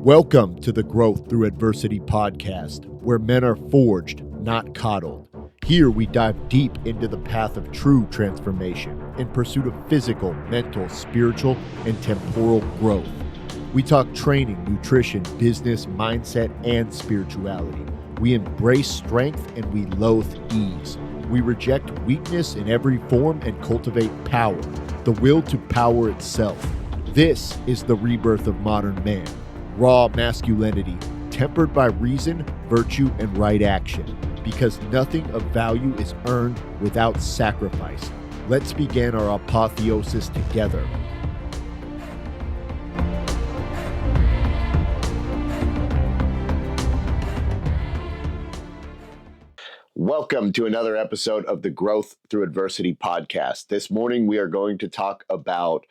Welcome to the Growth Through Adversity podcast, where men are forged, not coddled. Here we dive deep into the path of true transformation in pursuit of physical, mental, spiritual, and temporal growth. We talk training, nutrition, business, mindset, and spirituality. We embrace strength and we loathe ease. We reject weakness in every form and cultivate power, the will to power itself. This is the rebirth of modern man. Raw masculinity, tempered by reason, virtue, and right action, because nothing of value is earned without sacrifice. Let's begin our apotheosis together. Welcome to another episode of the Growth Through Adversity podcast. This morning we are going to talk about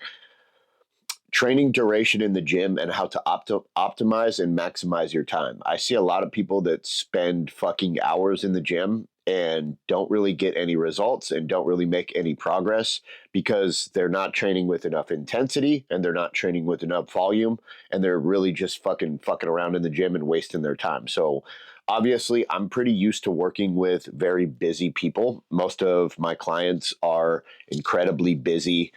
training duration in the gym and how to optimize and maximize your time. I see a lot of people that spend fucking hours in the gym and don't really get any results and don't really make any progress because they're not training with enough intensity and they're not training with enough volume, and they're really just fucking around in the gym and wasting their time. So obviously, I'm pretty used to working with very busy people. Most of my clients are incredibly busy.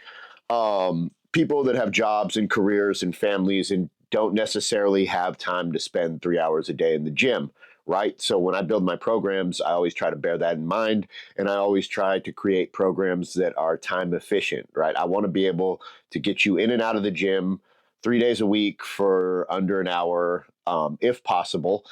People that have jobs and careers and families and don't necessarily have time to spend 3 hours a day in the gym, right? So when I build my programs, I always try to bear that in mind, and I always try to create programs that are time efficient, right? I want to be able to get you in and out of the gym 3 days a week for under an hour, if possible.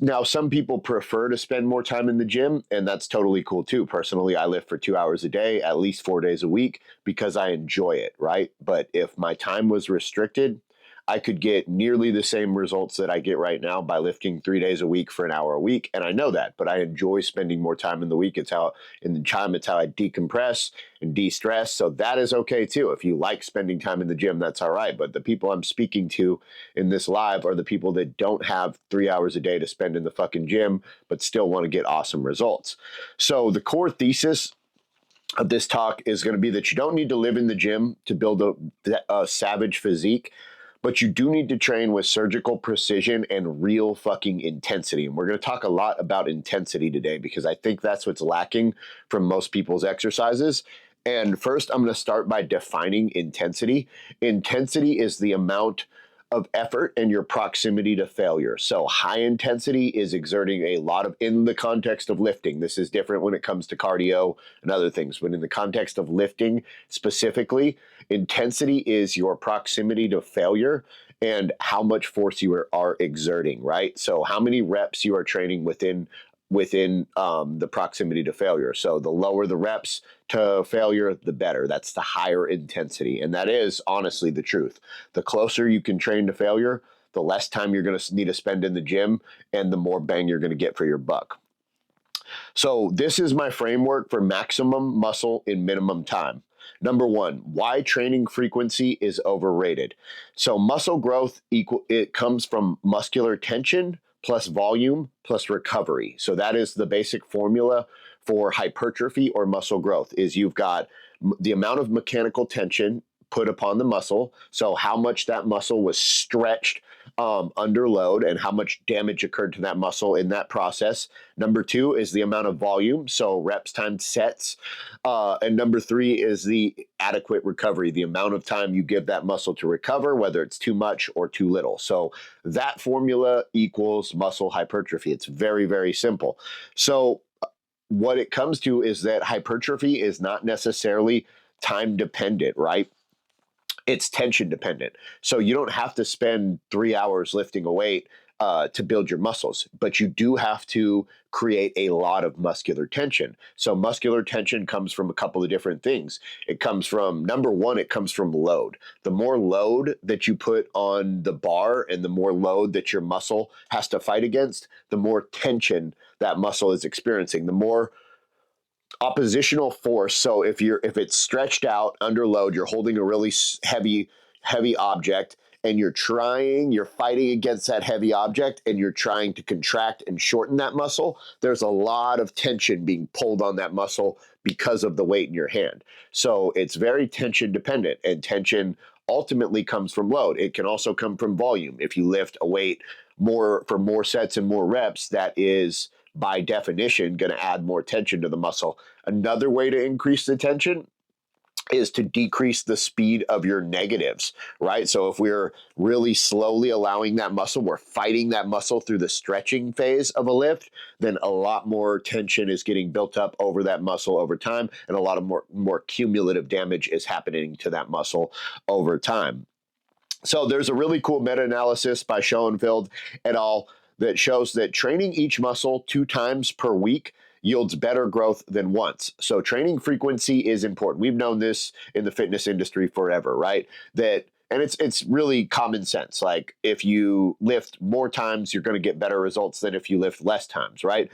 Now, some people prefer to spend more time in the gym, and that's totally cool too. Personally, I lift for 2 hours a day, at least 4 days a week, because I enjoy it, right? But if my time was restricted, I could get nearly the same results that I get right now by lifting 3 days a week for an hour a week. And I know that, but I enjoy spending more time in the week. It's how I decompress and de-stress. So that is okay too. If you like spending time in the gym, that's all right. But the people I'm speaking to in this live are the people that don't have 3 hours a day to spend in the fucking gym, but still want to get awesome results. So the core thesis of this talk is going to be that you don't need to live in the gym to build a savage physique, but you do need to train with surgical precision and real fucking intensity. And we're going to talk a lot about intensity today because I think that's what's lacking from most people's exercises. And first, I'm going to start by defining intensity. Intensity is the amount of effort and your proximity to failure. So high intensity is exerting a lot of, in the context of lifting, this is different when it comes to cardio and other things, but in the context of lifting specifically, intensity is your proximity to failure and how much force you are exerting, right? So how many reps you are training within the proximity to failure. So the lower the reps to failure, the better. That's the higher intensity. And that is honestly the truth. The closer you can train to failure, the less time you're going to need to spend in the gym and the more bang you're going to get for your buck. So this is my framework for maximum muscle in minimum time. Number one, why training frequency is overrated. So muscle growth it comes from muscular tension plus volume plus recovery. So that is the basic formula for hypertrophy or muscle growth is you've got the amount of mechanical tension put upon the muscle. So how much that muscle was stretched under load and how much damage occurred to that muscle in that process. Number two is the amount of volume, so reps times sets. And number three is the adequate recovery, the amount of time you give that muscle to recover, whether it's too much or too little. So that formula equals muscle hypertrophy. It's very, very simple. So what it comes to is that hypertrophy is not necessarily time dependent, right? It's tension dependent. So you don't have to spend 3 hours lifting a weight to build your muscles, but you do have to create a lot of muscular tension. So muscular tension comes from a couple of different things. It comes from, number one, it comes from load. The more load that you put on the bar and the more load that your muscle has to fight against, the more tension that muscle is experiencing, the more oppositional force. So if it's stretched out under load, you're holding a really heavy object and you're fighting against that heavy object and you're trying to contract and shorten that muscle, there's a lot of tension being pulled on that muscle because of the weight in your hand. So it's very tension dependent, and tension ultimately comes from load. It can also come from volume. If you lift a weight for more sets and more reps, that is by definition going to add more tension to the muscle. Another way to increase the tension is to decrease the speed of your negatives, right? So if we're really slowly allowing that muscle, we're fighting that muscle through the stretching phase of a lift, then a lot more tension is getting built up over that muscle over time, and a lot of more cumulative damage is happening to that muscle over time. So there's a really cool meta-analysis by Schoenfeld et al. That shows that training each muscle 2 times per week yields better growth than once. So training frequency is important. We've known this in the fitness industry forever, right? And it's really common sense. Like if you lift more times, you're going to get better results than if you lift less times, right?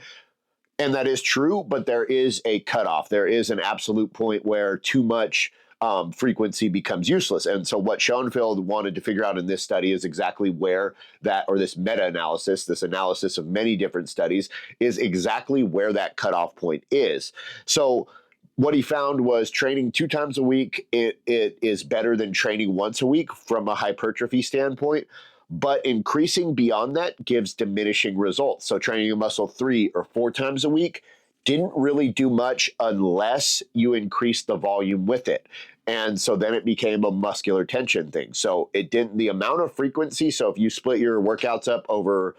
And that is true, but there is a cutoff. There is an absolute point where too much frequency becomes useless. And so what Schoenfeld wanted to figure out in this study is exactly where that, or this meta-analysis, this analysis of many different studies, is exactly where that cutoff point is. So what he found was training 2 times a week, it is better than training once a week from a hypertrophy standpoint. But increasing beyond that gives diminishing results. So training a muscle 3 or 4 times a week didn't really do much unless you increase the volume with it. And so then it became a muscular tension thing. So it didn't, the amount of frequency, so if you split your workouts up over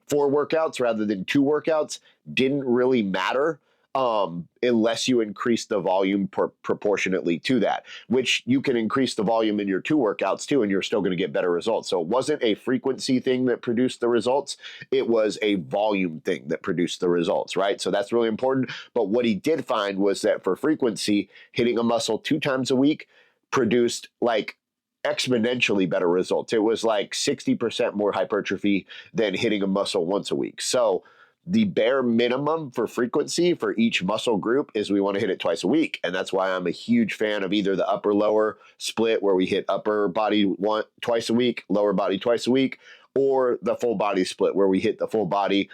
4 workouts rather than 2 workouts, didn't really matter unless you increase the volume proportionately to that, which you can increase the volume in your 2 workouts too, and you're still going to get better results. So it wasn't a frequency thing that produced the results. It was a volume thing that produced the results, right? So that's really important. But what he did find was that for frequency, hitting a muscle 2 times a week produced like exponentially better results. It was like 60% more hypertrophy than hitting a muscle once a week. So the bare minimum for frequency for each muscle group is we want to hit it twice a week. And that's why I'm a huge fan of either the upper lower split where we hit upper body twice a week, lower body twice a week, or the full body split where we hit the full body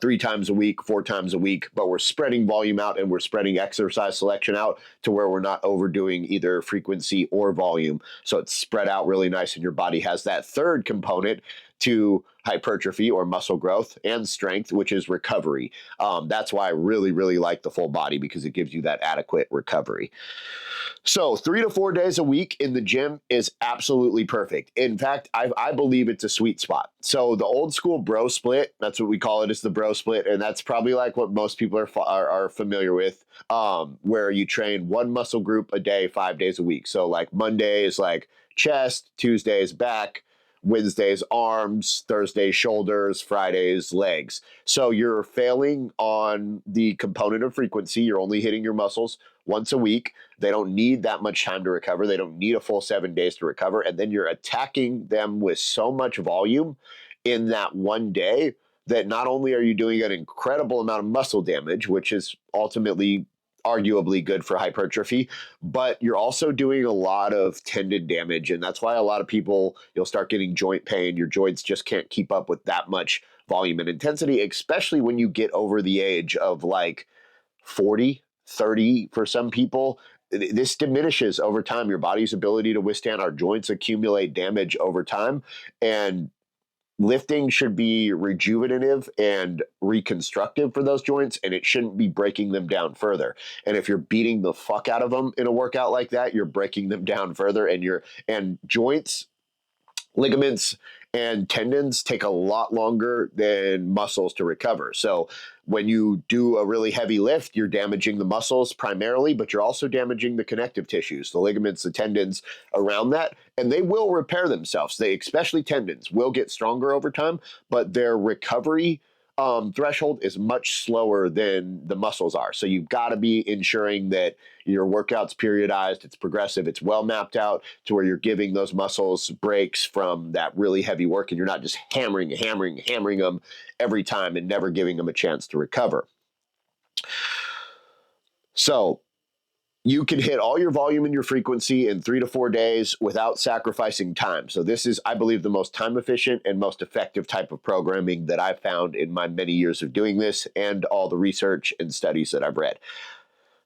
3 times a week, 4 times a week, but we're spreading volume out and we're spreading exercise selection out to where we're not overdoing either frequency or volume. So it's spread out really nice, and your body has that third component to hypertrophy or muscle growth and strength, which is recovery. That's why I really, really like the full body, because it gives you that adequate recovery. So 3 to 4 days a week in the gym is absolutely perfect. In fact, I believe it's a sweet spot. So the old school bro split, that's what we call it, is the bro split. And that's probably like what most people are familiar with, where you train one muscle group a day, 5 days a week. So like Monday is like chest, Tuesday is back, Wednesdays arms, Thursdays shoulders, Fridays legs. So you're failing on the component of frequency. You're only hitting your muscles once a week. They don't need that much time to recover. They don't need a full 7 days to recover. And then you're attacking them with so much volume in that one day that not only are you doing an incredible amount of muscle damage, which is ultimately arguably good for hypertrophy, but you're also doing a lot of tendon damage. And that's why a lot of people, you'll start getting joint pain. Your joints just can't keep up with that much volume and intensity, especially when you get over the age of like 40, 30 for some people. This diminishes over time. Your body's ability to withstand, our joints accumulate damage over time. And lifting should be rejuvenative and reconstructive for those joints, and it shouldn't be breaking them down further. And if you're beating the fuck out of them in a workout like that, you're breaking them down further. And joints, ligaments, and tendons take a lot longer than muscles to recover. So when you do a really heavy lift, you're damaging the muscles primarily, but you're also damaging the connective tissues, the ligaments, the tendons around that, and they will repair themselves. Especially tendons, will get stronger over time, but their recovery threshold is much slower than the muscles are. So you've got to be ensuring that your workout's periodized, it's progressive, it's well mapped out to where you're giving those muscles breaks from that really heavy work, and you're not just hammering them every time and never giving them a chance to recover. So you can hit all your volume and your frequency in 3 to 4 days without sacrificing time. So this is, I believe, the most time efficient and most effective type of programming that I've found in my many years of doing this and all the research and studies that I've read.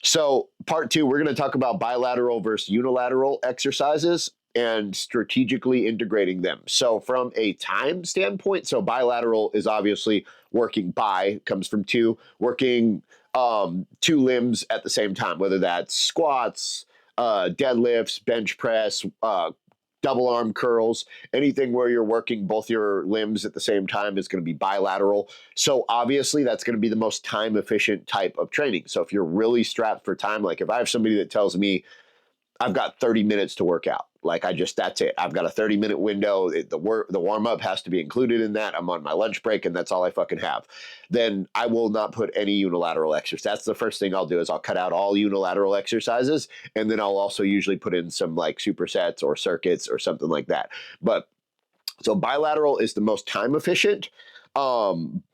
So part 2, we're going to talk about bilateral versus unilateral exercises. and strategically integrating them. So from a time standpoint, so bilateral is obviously working bi, comes from two, working two limbs at the same time, whether that's squats, deadlifts, bench press, double arm curls, anything where you're working both your limbs at the same time is going to be bilateral. So obviously that's going to be the most time efficient type of training. So if you're really strapped for time, like if I have somebody that tells me I've got 30 minutes to work out, like that's it. I've got a 30-minute window. The warm up has to be included in that. I'm on my lunch break and that's all I fucking have. Then I will not put any unilateral exercise. That's the first thing I'll do is I'll cut out all unilateral exercises. And then I'll also usually put in some like supersets or circuits or something like that. But so bilateral is the most time efficient. And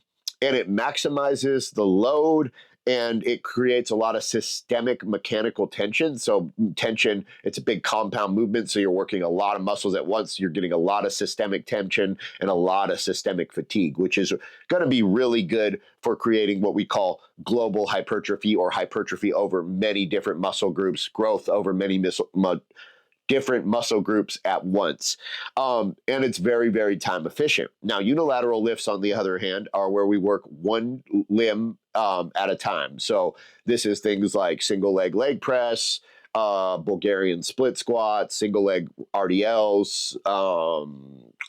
it maximizes the load and it creates a lot of systemic mechanical tension. So tension, it's a big compound movement. So you're working a lot of muscles at once. You're getting a lot of systemic tension and a lot of systemic fatigue, which is going to be really good for creating what we call global hypertrophy or hypertrophy over many different muscle groups, growth over many different muscle groups at once. And it's very, very time efficient. Now, unilateral lifts, on the other hand, are where we work one limb at a time. So this is things like single leg press, Bulgarian split squats, single leg RDLs,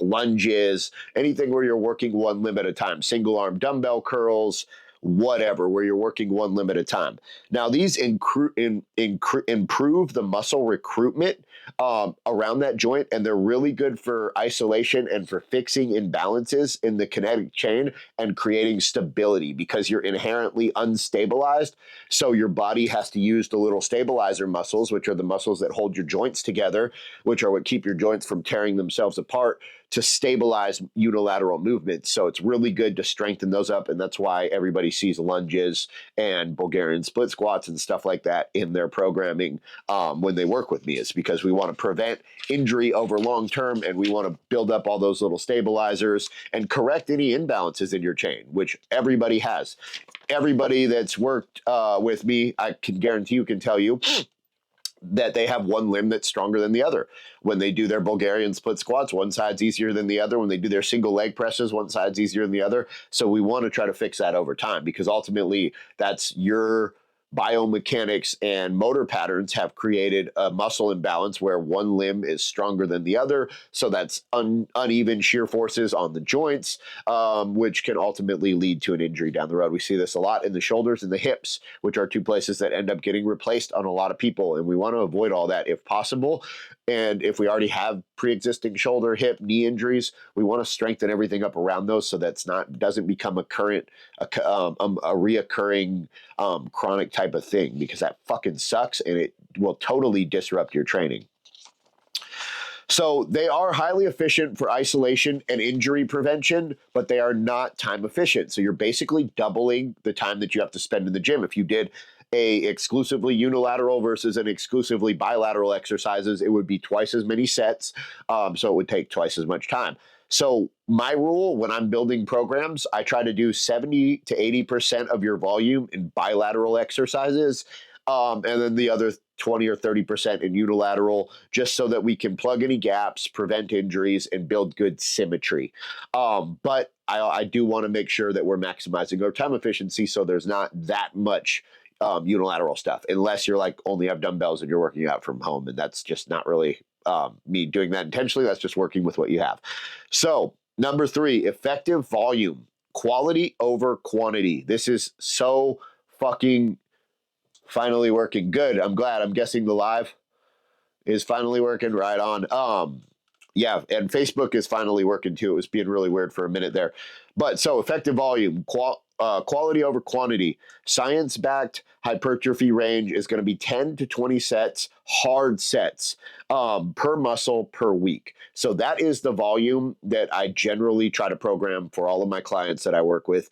lunges, anything where you're working one limb at a time, single arm dumbbell curls, whatever, where you're working one limb at a time. Now, these improve the muscle recruitment around that joint, and they're really good for isolation and for fixing imbalances in the kinetic chain and creating stability because you're inherently unstabilized. So your body has to use the little stabilizer muscles, which are the muscles that hold your joints together, which are what keep your joints from tearing themselves apart, to stabilize unilateral movements. So it's really good to strengthen those up. And that's why everybody sees lunges and Bulgarian split squats and stuff like that in their programming when they work with me. It's because we want to prevent injury over long term, and we want to build up all those little stabilizers and correct any imbalances in your chain, which everybody has. Everybody that's worked with me, I can guarantee you, can tell you that they have one limb that's stronger than the other. When they do their Bulgarian split squats, one side's easier than the other. When they do their single leg presses, one side's easier than the other. So we want to try to fix that over time because ultimately that's your biomechanics and motor patterns have created a muscle imbalance where one limb is stronger than the other. So that's uneven shear forces on the joints, which can ultimately lead to an injury down the road. We see this a lot in the shoulders and the hips, which are two places that end up getting replaced on a lot of people. And we want to avoid all that if possible. And if we already have pre-existing shoulder, hip, knee injuries, we want to strengthen everything up around those so that's doesn't become a reoccurring chronic type of thing, because that fucking sucks and it will totally disrupt your training. So they are highly efficient for isolation and injury prevention, but they are not time efficient. So you're basically doubling the time that you have to spend in the gym. If you did a exclusively unilateral versus an exclusively bilateral exercises, it would be twice as many sets. So it would take twice as much time. So my rule when I'm building programs, I try to do 70 to 80% of your volume in bilateral exercises, and then the other 20 or 30% in unilateral, just so that we can plug any gaps, prevent injuries, and build good symmetry. But I do want to make sure that we're maximizing our time efficiency so there's not that much unilateral stuff, unless you're like only have dumbbells and you're working out from home, and that's just not really me doing that intentionally. That's just working with what you have. So number 3, effective volume, quality over quantity. This is so fucking finally working. Good. I'm glad. I'm guessing the live is finally working right on. Yeah, and Facebook is finally working too. It was being really weird for a minute there. But so effective volume, quality over quantity. Science-backed hypertrophy range is going to be 10 to 20 sets, hard sets, per muscle per week. So that is the volume that I generally try to program for all of my clients that I work with.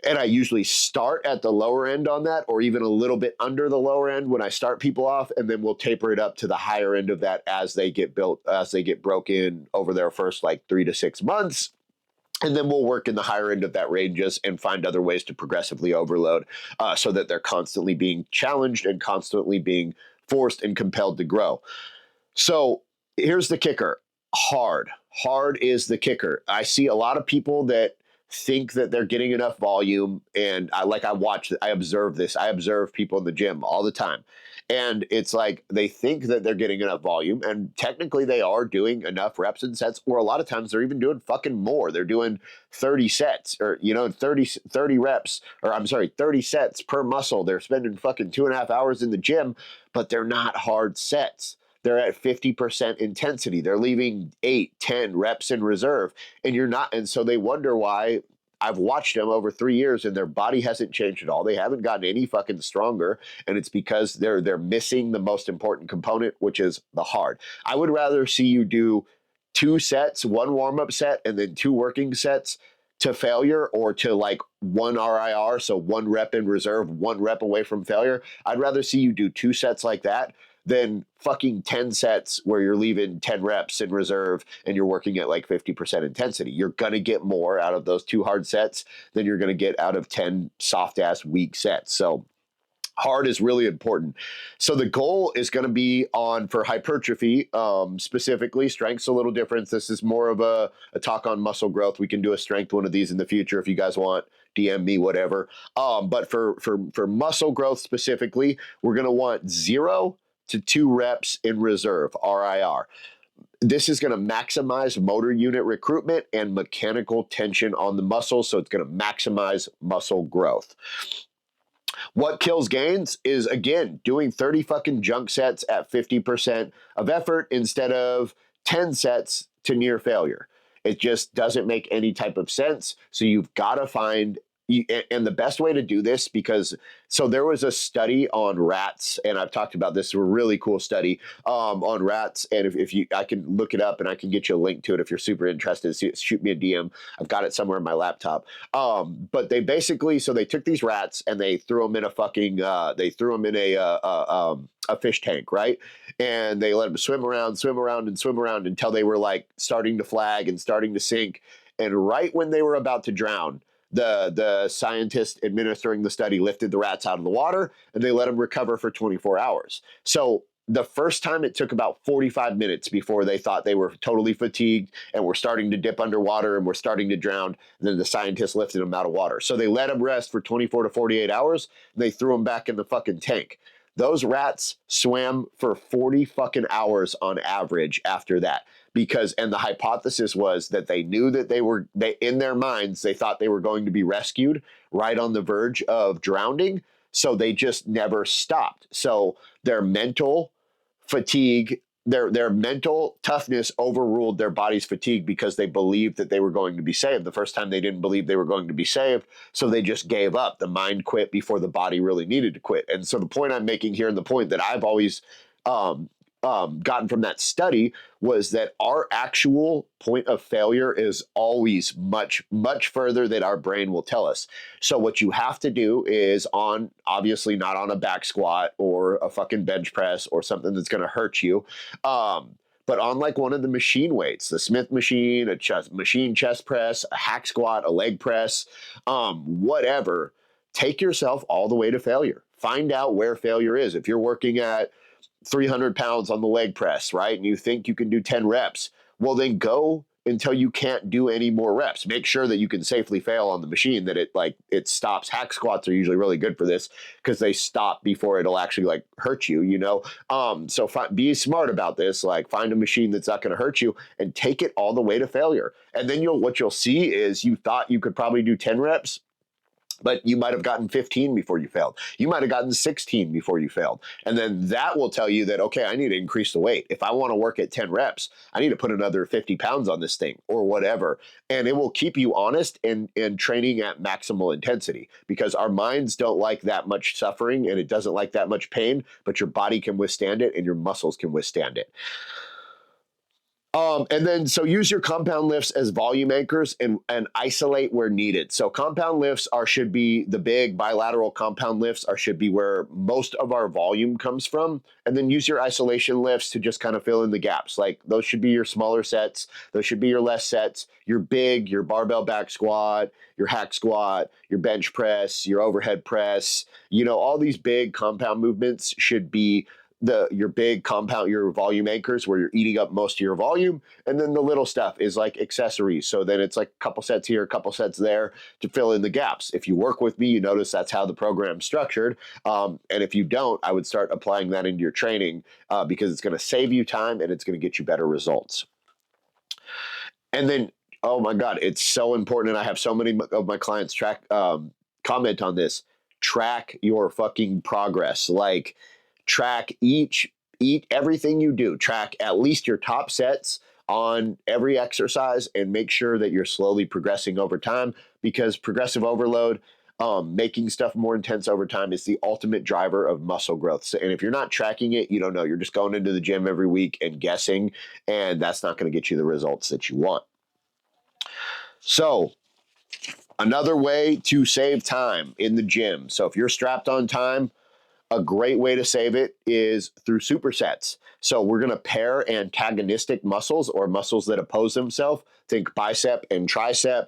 And I usually start at the lower end on that, or even a little bit under the lower end when I start people off, and then we'll taper it up to the higher end of that as they get broken over their first like 3 to 6 months. And then we'll work in the higher end of that ranges and find other ways to progressively overload so that they're constantly being challenged and constantly being forced and compelled to grow. So Here's the kicker. Hard is the kicker. I see a lot of people that think that they're getting enough volume, and I observe this. I observe people in the gym all the time, and it's like they think that they're getting enough volume, and technically they are doing enough reps and sets, or a lot of times they're even doing fucking more. They're doing 30 sets, or 30 reps, or I'm sorry, 30 sets per muscle. They're spending fucking 2.5 hours in the gym, but they're not hard sets. They're at 50% intensity. They're leaving 8, 10 reps in reserve. And you're not. And so they wonder why. I've watched them over 3 years and their body hasn't changed at all. They haven't gotten any fucking stronger. And it's because they're missing the most important component, which is the hard. I would rather see you do 2 sets, one warm-up set, and then 2 working sets to failure, or to like 1 RIR, so 1 rep in reserve, 1 rep away from failure. I'd rather see you do 2 sets like that than fucking 10 sets where you're leaving 10 reps in reserve and you're working at like 50% intensity. You're going to get more out of those 2 hard sets than you're going to get out of 10 soft ass weak sets. So hard is really important. So the goal is going to be on for hypertrophy, specifically. Strength's a little different. This is more of a talk on muscle growth. We can do a strength one of these in the future if you guys want. DM me, whatever. But for muscle growth specifically, we're going to want 0 to 2 reps in reserve, RIR. This is going to maximize motor unit recruitment and mechanical tension on the muscle, so it's going to maximize muscle growth. What kills gains is, again, doing 30 fucking junk sets at 50% of effort instead of 10 sets to near failure. It just doesn't make any type of sense. So you've got to find, and the best way to do this, because so there was a study on rats, and I've talked about this, a really cool study on rats. And if you, I can look it up and I can get you a link to it if you're super interested. Shoot me a DM. I've got it somewhere in my laptop. But they basically, so they took these rats and they threw them in a fucking, a fish tank, right? And they let them swim around until they were like starting to flag and starting to sink. And right when they were about to drown, the scientist administering the study lifted the rats out of the water and they let them recover for 24 hours. So the first time it took about 45 minutes before they thought they were totally fatigued and were starting to dip underwater and were starting to drown. And then the scientists lifted them out of water. So they let them rest for 24 to 48 hours. And they threw them back in the fucking tank. Those rats swam for 40 fucking hours on average after that. And the hypothesis was that they knew that they in their minds, they thought they were going to be rescued right on the verge of drowning. So they just never stopped. So their mental fatigue, their mental toughness overruled their body's fatigue because they believed that they were going to be saved. The first time they didn't believe they were going to be saved, so they just gave up. The mind quit before the body really needed to quit. And so the point I'm making here, and the point that I've always gotten from that study, was that our actual point of failure is always much, much further than our brain will tell us. So what you have to do is obviously not on a back squat or a fucking bench press or something that's going to hurt you. But on like one of the machine weights, the Smith machine, machine chest press, a hack squat, a leg press, whatever, take yourself all the way to failure. Find out where failure is. If you're working at 300 pounds on the leg press, right? And you think you can do 10 reps, well, then go until you can't do any more reps. Make sure that you can safely fail on the machine, that it stops. Hack squats are usually really good for this because they stop before it'll actually like hurt you, So be smart about this. Like, find a machine that's not going to hurt you and take it all the way to failure. And then what you'll see is you thought you could probably do 10 reps, but you might have gotten 15 before you failed. You might have gotten 16 before you failed. And then that will tell you that, okay, I need to increase the weight. If I want to work at 10 reps, I need to put another 50 pounds on this thing or whatever. And it will keep you honest and training at maximal intensity, because our minds don't like that much suffering and it doesn't like that much pain, but your body can withstand it and your muscles can withstand it. And then, so use your compound lifts as volume anchors and isolate where needed. So compound lifts should be the big bilateral compound lifts should be where most of our volume comes from. And then use your isolation lifts to just kind of fill in the gaps. Like, those should be your smaller sets. Those should be your less sets. Your barbell back squat, your hack squat, your bench press, your overhead press, all these big compound movements should be your big compound, your volume anchors where you're eating up most of your volume. And then the little stuff is like accessories. So then it's like a couple sets here, a couple sets there to fill in the gaps. If you work with me, you notice that's how the program's structured. And if you don't, I would start applying that into your training because it's going to save you time and it's going to get you better results. And then, oh my God, it's so important. And I have so many of my clients comment on this. Track your fucking progress. Like, track eat everything you do. Track at least your top sets on every exercise and make sure that you're slowly progressing over time, because progressive overload, making stuff more intense over time, is the ultimate driver of muscle growth. So, and if you're not tracking it, you don't know. You're just going into the gym every week and guessing, and that's not going to get you the results that you want. So another way to save time in the gym. So if you're strapped on time, a great way to save it is through supersets. So we're going to pair antagonistic muscles, or muscles that oppose themselves. Think bicep and tricep,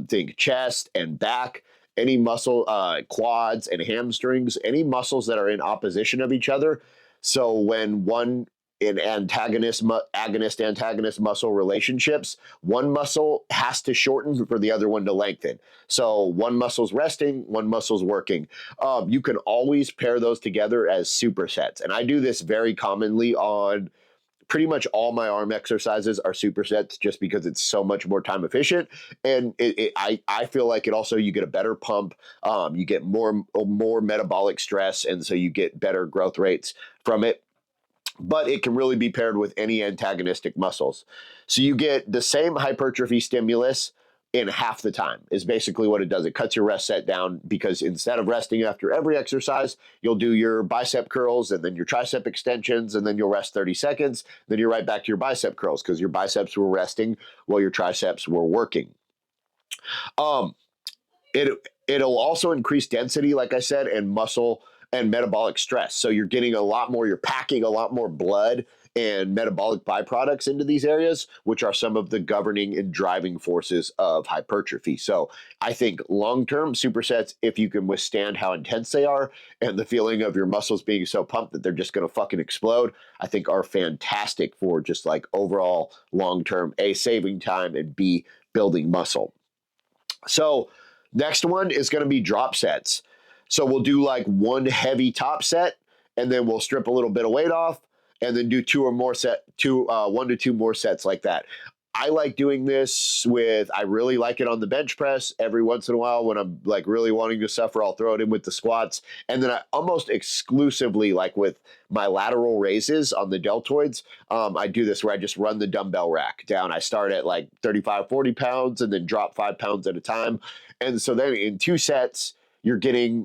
think chest and back, any muscle, quads and hamstrings, any muscles that are in opposition of each other. So when one in agonist-antagonist muscle relationships, one muscle has to shorten for the other one to lengthen. So one muscle's resting, one muscle's working. You can always pair those together as supersets. And I do this very commonly on pretty much all my arm exercises are supersets, just because it's so much more time efficient. And I feel like it also, you get a better pump, you get more metabolic stress, and so you get better growth rates from it. But it can really be paired with any antagonistic muscles. So you get the same hypertrophy stimulus in half the time, is basically what it does. It cuts your rest set down, because instead of resting after every exercise, you'll do your bicep curls and then your tricep extensions, and then you'll rest 30 seconds. Then you're right back to your bicep curls, because your biceps were resting while your triceps were working. Um, It'll also increase density, like I said, and muscle and metabolic stress. So you're getting a lot more, you're packing a lot more blood and metabolic byproducts into these areas, which are some of the governing and driving forces of hypertrophy. So I think long-term supersets, if you can withstand how intense they are and the feeling of your muscles being so pumped that they're just going to fucking explode, I think are fantastic for just like overall long-term, A, saving time, and B, building muscle. So next one is going to be drop sets. So we'll do like one heavy top set, and then we'll strip a little bit of weight off, and then do one to two more sets like that. I like doing this I really like it on the bench press. Every once in a while, when I'm like really wanting to suffer, I'll throw it in with the squats. And then I almost exclusively, like with my lateral raises on the deltoids, I do this where I just run the dumbbell rack down. I start at like 35, 40 pounds and then drop 5 pounds at a time. And so then in 2 sets, you're getting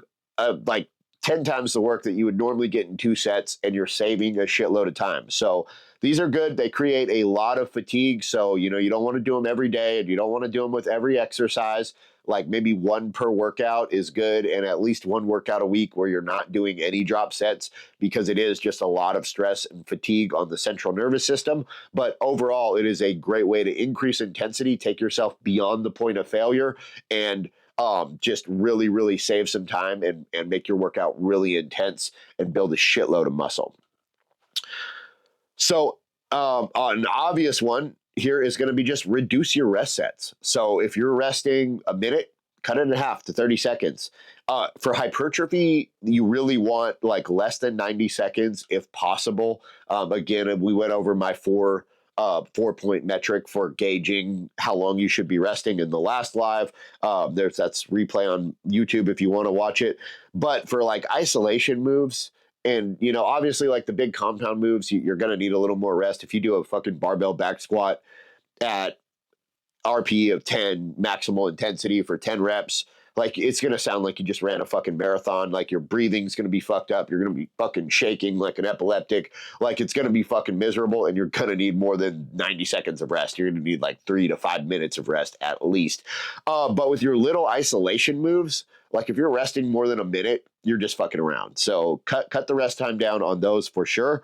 like 10 times the work that you would normally get in 2 sets, and you're saving a shitload of time. So these are good. They create a lot of fatigue. So, you don't want to do them every day, and you don't want to do them with every exercise. Like maybe 1 per workout is good, and at least 1 workout a week where you're not doing any drop sets, because it is just a lot of stress and fatigue on the central nervous system. But overall, it is a great way to increase intensity, take yourself beyond the point of failure, and just really, really save some time and make your workout really intense and build a shitload of muscle. So an obvious one here is going to be just reduce your rest sets. So if you're resting a minute, cut it in half to 30 seconds. For hypertrophy, you really want like less than 90 seconds if possible. Again, we went over my 4-point metric for gauging how long you should be resting in the last live. That's replay on YouTube if you want to watch it. But for like isolation moves, and obviously like the big compound moves, you're going to need a little more rest. If you do a fucking barbell back squat at RPE of 10, maximal intensity for 10 reps, like it's going to sound like you just ran a fucking marathon. Like your breathing's going to be fucked up. You're going to be fucking shaking like an epileptic. Like it's going to be fucking miserable, and you're going to need more than 90 seconds of rest. You're going to need like 3 to 5 minutes of rest at least. But with your little isolation moves, like if you're resting more than a minute, you're just fucking around. So cut the rest time down on those for sure.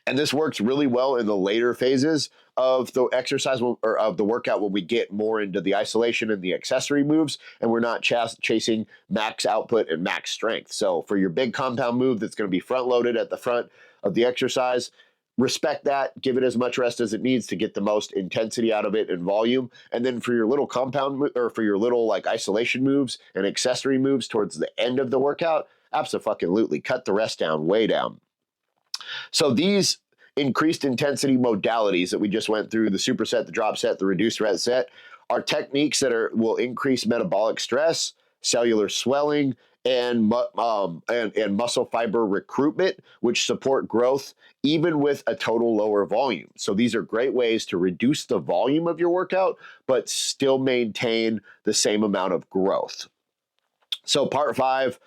And this works really well in the later phases of the exercise or of the workout when we get more into the isolation and the accessory moves and we're not chasing max output and max strength. So for your big compound move that's going to be front loaded at the front of the exercise, respect that, give it as much rest as it needs to get the most intensity out of it and volume. And then for your little compound or for your little like isolation moves and accessory moves towards the end of the workout, absolutely cut the rest down, way down. So these increased intensity modalities that we just went through, the superset, the drop set, the reduced rest set, are techniques that will increase metabolic stress, cellular swelling, and muscle fiber recruitment, which support growth even with a total lower volume. So these are great ways to reduce the volume of your workout, but still maintain the same amount of growth. So part 5,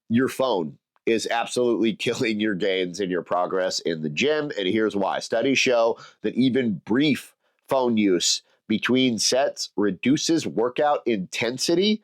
your phone is absolutely killing your gains and your progress in the gym. And here's why. Studies show that even brief phone use between sets reduces workout intensity,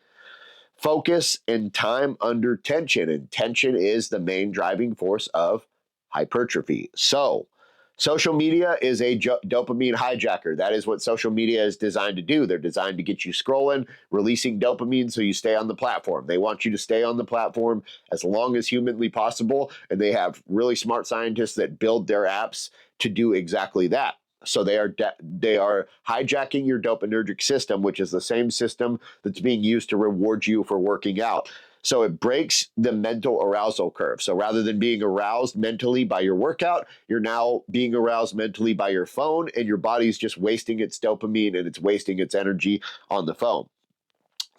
focus, and time under tension. And tension is the main driving force of hypertrophy. So social media is a dopamine hijacker. That is what social media is designed to do. They're designed to get you scrolling, releasing dopamine so you stay on the platform. They want you to stay on the platform as long as humanly possible, and they have really smart scientists that build their apps to do exactly that. So they are hijacking your dopaminergic system, which is the same system that's being used to reward you for working out. So it breaks the mental arousal curve. So rather than being aroused mentally by your workout, you're now being aroused mentally by your phone, and your body's just wasting its dopamine and it's wasting its energy on the phone.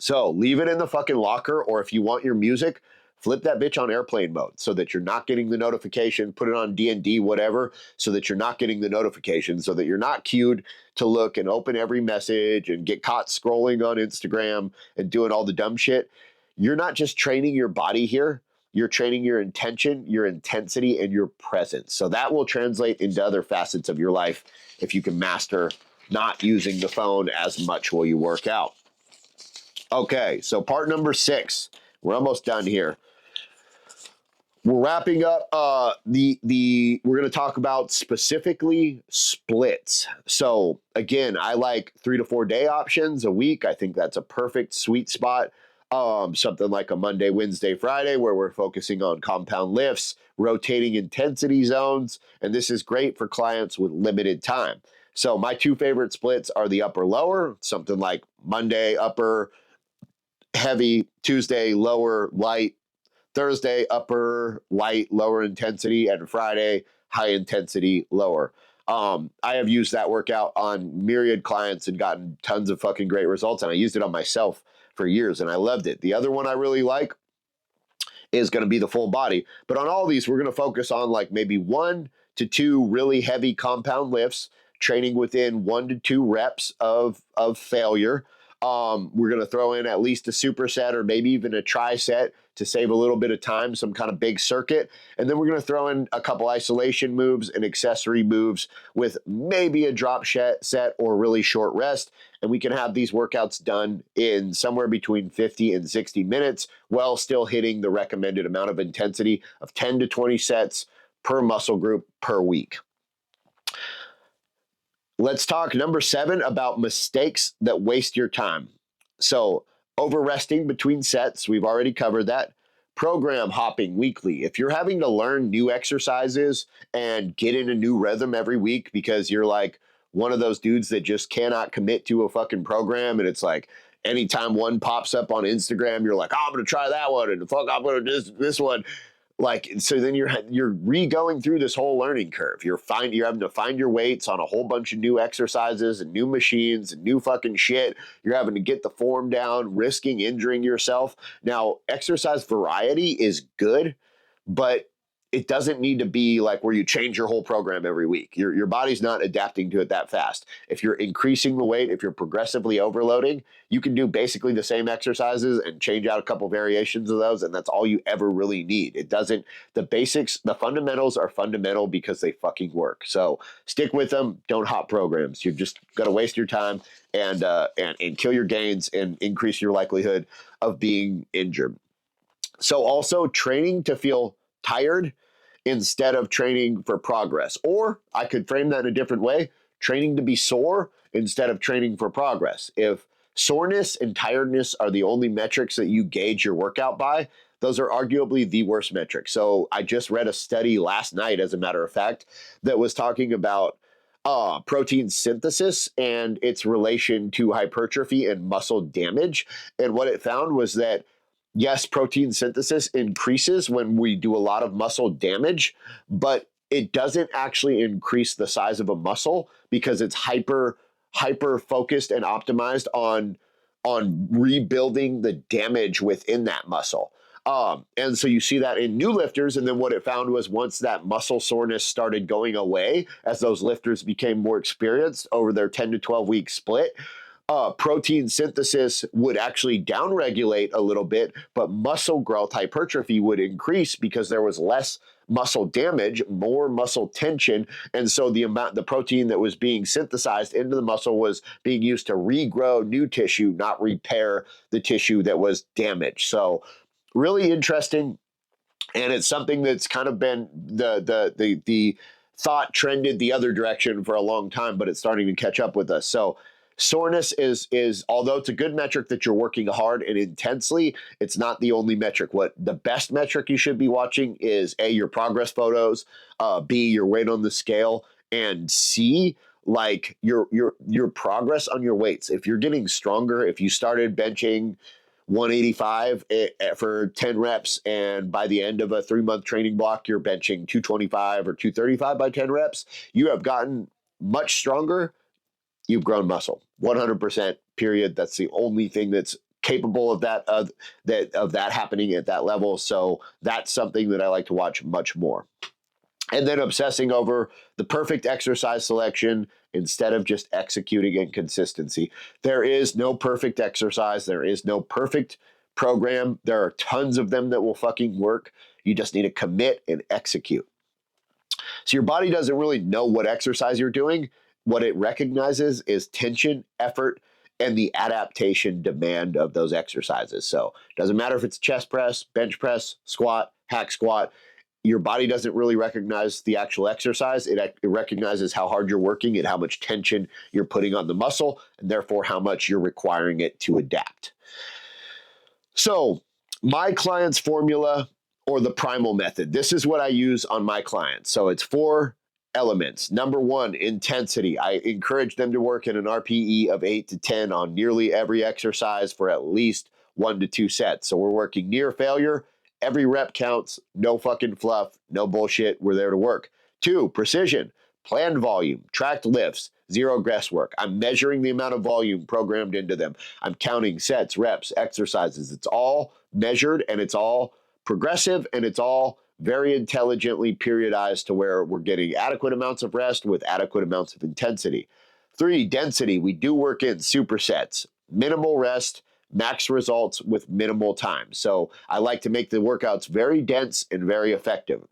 So leave it in the fucking locker, or if you want your music, flip that bitch on airplane mode so that you're not getting the notification, put it on D&D, whatever, so that you're not getting the notification, so that you're not cued to look and open every message and get caught scrolling on Instagram and doing all the dumb shit. You're not just training your body here, you're training your intention, your intensity, and your presence. So that will translate into other facets of your life if you can master not using the phone as much while you work out. Okay, so part number 6. We're almost done here. We're wrapping up we're going to talk about specifically splits. So again, I like 3 to 4 day options a week. I think that's a perfect sweet spot. Something like a Monday, Wednesday, Friday, where we're focusing on compound lifts, rotating intensity zones, and this is great for clients with limited time. So my 2 favorite splits are the upper lower, something like Monday upper heavy, Tuesday lower light, Thursday upper light lower intensity, and Friday high intensity lower. I have used that workout on myriad clients and gotten tons of fucking great results, and I used it on myself for years and I loved it. The other one I really like is going to be the full body, but on all these we're going to focus on like maybe 1 to 2 really heavy compound lifts, training within 1 to 2 reps of failure. We're going to throw in at least a superset or maybe even a tri-set to save a little bit of time, some kind of big circuit. And then we're going to throw in a couple isolation moves and accessory moves with maybe a drop set or really short rest. And we can have these workouts done in somewhere between 50 and 60 minutes while still hitting the recommended amount of intensity of 10 to 20 sets per muscle group per week. Let's talk number 7 about mistakes that waste your time. So over resting between sets, we've already covered that. Program hopping weekly. If you're having to learn new exercises and get in a new rhythm every week because you're like one of those dudes that just cannot commit to a fucking program, and it's like anytime one pops up on Instagram, you're like, oh, I'm going to try that one, and fuck, I'm going to do this one. Like, so then you're re-going through this whole learning curve. You're having to find your weights on a whole bunch of new exercises and new machines and new fucking shit. You're having to get the form down, risking injuring yourself. Now, exercise variety is good, but it doesn't need to be like where you change your whole program every week. Your body's not adapting to it that fast. If you're increasing the weight, if you're progressively overloading, you can do basically the same exercises and change out a couple variations of those, and that's all you ever really need. The basics, the fundamentals are fundamental because they fucking work. So stick with them. Don't hop programs. You're just going to waste your time and kill your gains and increase your likelihood of being injured. So also training to feel tired instead of training for progress. Or I could frame that in a different way, training to be sore instead of training for progress. If soreness and tiredness are the only metrics that you gauge your workout by, those are arguably the worst metrics. So I just read a study last night, as a matter of fact, that was talking about protein synthesis and its relation to hypertrophy and muscle damage. And what it found was that, yes, protein synthesis increases when we do a lot of muscle damage, but it doesn't actually increase the size of a muscle because it's hyper focused and optimized on rebuilding the damage within that muscle. And so you see that in new lifters. And then what it found was once that muscle soreness started going away, as those lifters became more experienced over their 10 to 12 week split, protein synthesis would actually downregulate a little bit, but muscle growth hypertrophy would increase because there was less muscle damage, more muscle tension. And so the protein that was being synthesized into the muscle was being used to regrow new tissue, not repair the tissue that was damaged. So really interesting. And it's something that's kind of been the thought trended the other direction for a long time, but it's starting to catch up with us. So soreness is although it's a good metric that you're working hard and intensely, it's not the only metric. What the best metric you should be watching is A, your progress photos, B, your weight on the scale, and C, like your progress on your weights. If you're getting stronger, if you started benching 185 for 10 reps, and by the end of a 3-month training block, you're benching 225 or 235 by 10 reps, you have gotten much stronger. You've grown muscle, 100%, period. That's the only thing that's capable of that happening at that level. So that's something that I like to watch much more. And then obsessing over the perfect exercise selection instead of just executing in consistency. There is no perfect exercise. There is no perfect program. There are tons of them that will fucking work. You just need to commit and execute. So your body doesn't really know what exercise you're doing. What it recognizes is tension, effort, and the adaptation demand of those exercises. So it doesn't matter if it's chest press, bench press, squat, hack squat. Your body doesn't really recognize the actual exercise. It recognizes how hard you're working and how much tension you're putting on the muscle, and therefore how much you're requiring it to adapt. So my client's formula, or the primal method, this is what I use on my clients. So it's 4 elements. Number 1, intensity. I encourage them to work at an RPE of 8 to 10 on nearly every exercise for at least 1 to 2 sets. So we're working near failure. Every rep counts, no fucking fluff, no bullshit. We're there to work. 2, precision, planned volume, tracked lifts, 0 guesswork. I'm measuring the amount of volume programmed into them. I'm counting sets, reps, exercises. It's all measured and it's all progressive and it's all very intelligently periodized to where we're getting adequate amounts of rest with adequate amounts of intensity. 3, density. We do work in supersets, minimal rest, max results with minimal time. So I like to make the workouts very dense and very effective.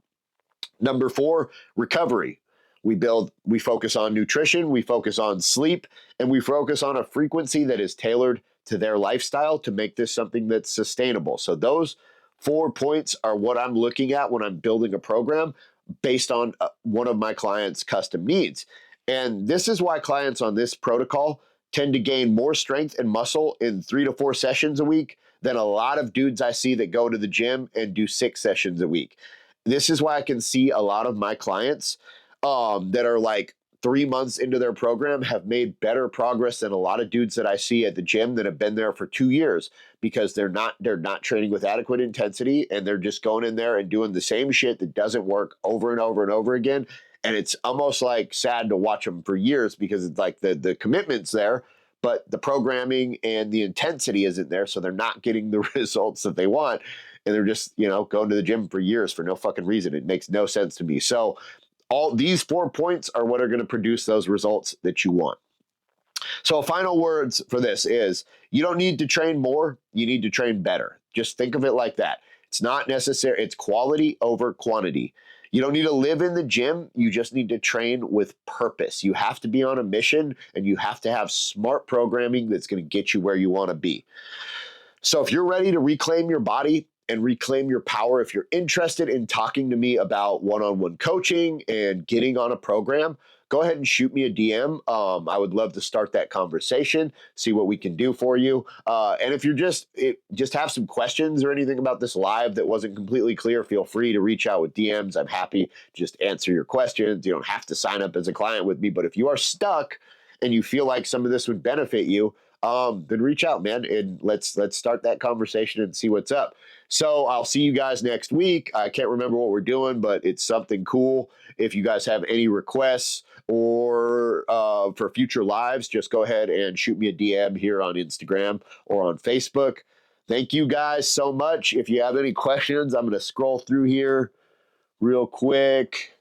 Number 4, recovery. We focus on nutrition, we focus on sleep, and we focus on a frequency that is tailored to their lifestyle to make this something that's sustainable. So those 4 points are what I'm looking at when I'm building a program based on one of my clients' custom needs. And this is why clients on this protocol tend to gain more strength and muscle in 3 to 4 sessions a week than a lot of dudes I see that go to the gym and do 6 sessions a week. This is why I can see a lot of my clients that are like 3 months into their program have made better progress than a lot of dudes that I see at the gym that have been there for 2 years, because they're not training with adequate intensity and they're just going in there and doing the same shit that doesn't work over and over and over again. And it's almost like sad to watch them for years because it's like the commitment's there, but the programming and the intensity isn't there. So they're not getting the results that they want. And they're just, going to the gym for years for no fucking reason. It makes no sense to me. So all these 4 points are what are going to produce those results that you want. So final words for this is, you don't need to train more. You need to train better. Just think of it like that. It's not necessary. It's quality over quantity. You don't need to live in the gym. You just need to train with purpose. You have to be on a mission and you have to have smart programming that's going to get you where you want to be. So if you're ready to reclaim your body and reclaim your power. If you're interested in talking to me about one-on-one coaching and getting on a program, go ahead and shoot me a DM. I would love to start that conversation, see what we can do for you. And if you're just have some questions or anything about this live that wasn't completely clear, feel free to reach out with DMs. I'm happy to just answer your questions. You don't have to sign up as a client with me, but if you are stuck and you feel like some of this would benefit you, then reach out, man, and let's start that conversation and see what's up. So I'll see you guys next week. I can't remember what we're doing, but it's something cool. If you guys have any requests or for future lives, just go ahead and shoot me a DM here on Instagram or on Facebook. Thank you guys so much. If you have any questions, I'm going to scroll through here real quick.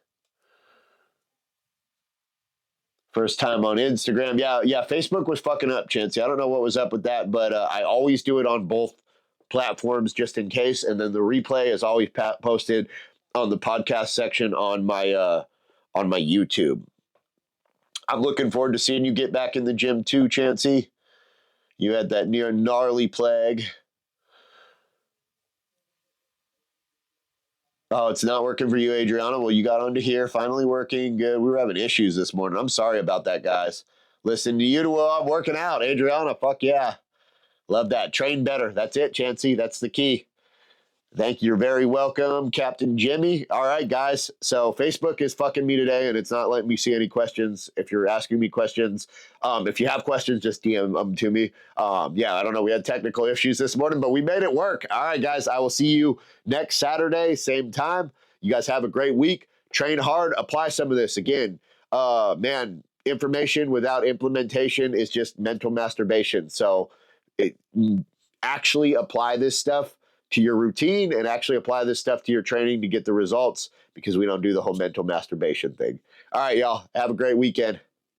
First time on Instagram. Yeah, Facebook was fucking up, Chancey. I don't know what was up with that, but I always do it on both platforms just in case. And then the replay is always posted on the podcast section on my YouTube. I'm looking forward to seeing you get back in the gym too, Chancey. You had that near gnarly plague. Oh, it's not working for you, Adriana. Well, you got onto here, finally working. Good. We were having issues this morning. I'm sorry about that, guys. Listen to you while I'm working out, Adriana. Fuck yeah. Love that. Train better. That's it, Chancey. That's the key. Thank you. You're very welcome, Captain Jimmy. All right, guys. So Facebook is fucking me today, and it's not letting me see any questions. If you're asking me questions, if you have questions, just DM them to me. Yeah, I don't know. We had technical issues this morning, but we made it work. All right, guys. I will see you next Saturday, same time. You guys have a great week. Train hard. Apply some of this. Again, man, information without implementation is just mental masturbation. So actually apply this stuff to your routine and actually apply this stuff to your training to get the results, because we don't do the whole mental masturbation thing. All right, y'all. Have a great weekend.